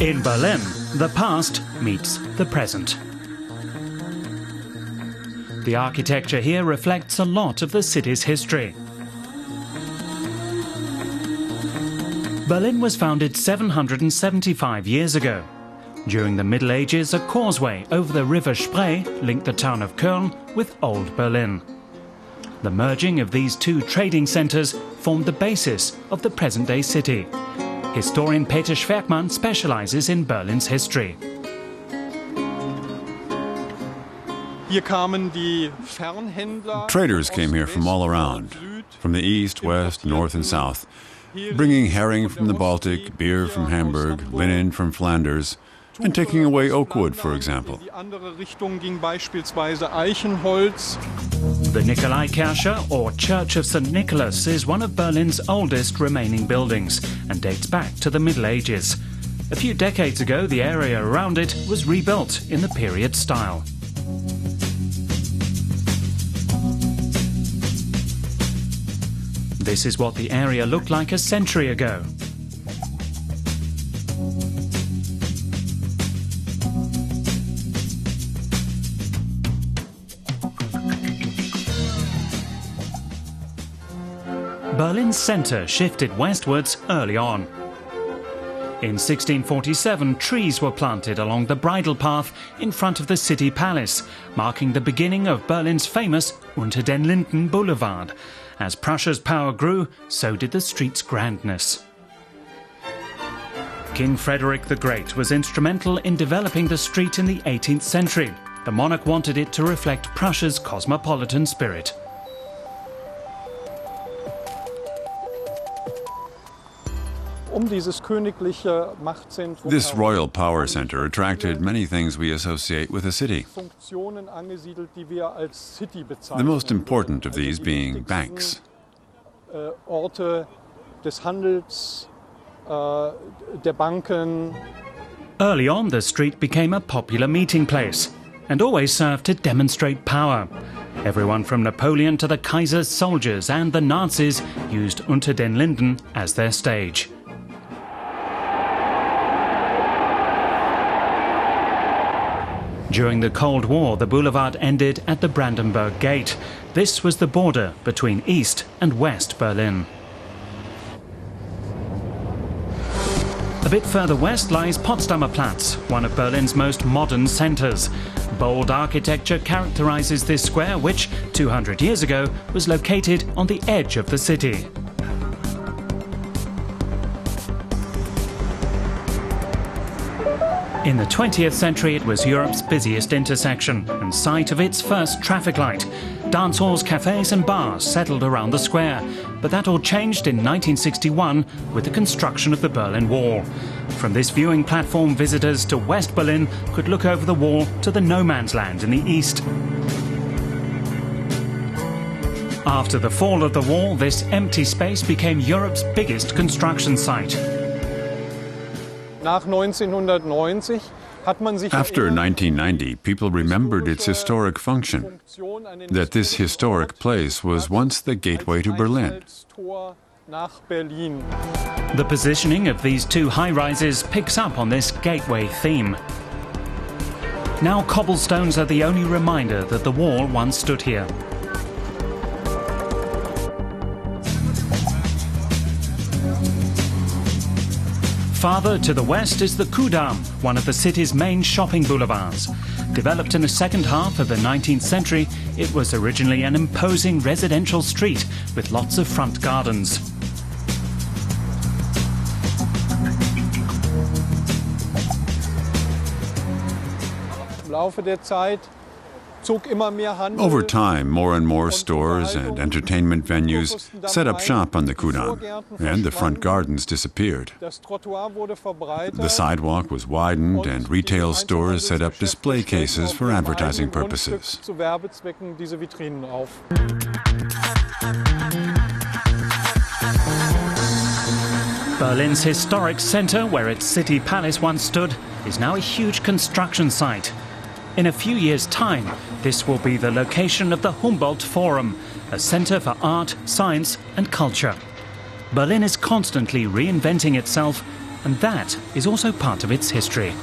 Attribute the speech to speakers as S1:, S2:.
S1: In Berlin, the past meets the present. The architecture here reflects a lot of the city's history. Berlin was founded 775 years ago. During the Middle Ages, a causeway over the river Spree linked the town of Köln with Old Berlin. The merging of these two trading centres formed the basis of the present-day city. Historian Peter Schwerkmann specialises in Berlin's history.
S2: Traders came here from all around, from the east, west, north and south, bringing herring from the Baltic, beer from Hamburg, linen from Flanders, and taking away oak wood, for example.
S1: The Nicolai Kirche, or Church of St. Nicholas, is one of Berlin's oldest remaining buildings and dates back to the Middle Ages. A few decades ago, the area around it was rebuilt in the period style. This is what the area looked like a century ago. Berlin's centre shifted westwards early on. In 1647, trees were planted along the bridle path in front of the city palace, marking the beginning of Berlin's famous Unter den Linden boulevard. As Prussia's power grew, so did the street's grandness. King Frederick the Great was instrumental in developing the street in the 18th century. The monarch wanted it to reflect Prussia's cosmopolitan spirit.
S2: This royal power center attracted many things we associate with a city. The most important of these being banks.
S1: Early on, the street became a popular meeting place and always served to demonstrate power. Everyone from Napoleon to the Kaiser's soldiers and the Nazis used Unter den Linden as their stage. During the Cold War, the boulevard ended at the Brandenburg Gate. This was the border between East and West Berlin. A bit further west lies Potsdamer Platz, one of Berlin's most modern centres. Bold architecture characterises this square, which 200 years ago was located on the edge of the city. In the 20th century, it was Europe's busiest intersection and site of its first traffic light. Dance halls, cafes and bars settled around the square. But that all changed in 1961 with the construction of the Berlin Wall. From this viewing platform, visitors to West Berlin could look over the wall to the no man's land in the east. After the fall of the wall, this empty space became Europe's biggest construction site.
S2: After 1990, people remembered its historic function, that this historic place was once the gateway to Berlin.
S1: The positioning of these two high-rises picks up on this gateway theme. Now cobblestones are the only reminder that the wall once stood here. Farther to the west is the Ku-Damm, one of the city's main shopping boulevards. Developed in the second half of the 19th century, it was originally an imposing residential street with lots of front gardens.
S2: Over time, more and more stores and entertainment venues set up shop on the Ku-Damm, and the front gardens disappeared. The sidewalk was widened, and retail stores set up display cases for advertising purposes.
S1: Berlin's historic centre, where its city palace once stood, is now a huge construction site. In a few years' time, this will be the location of the Humboldt Forum, a centre for art, science and culture. Berlin is constantly reinventing itself And that is also part of its history.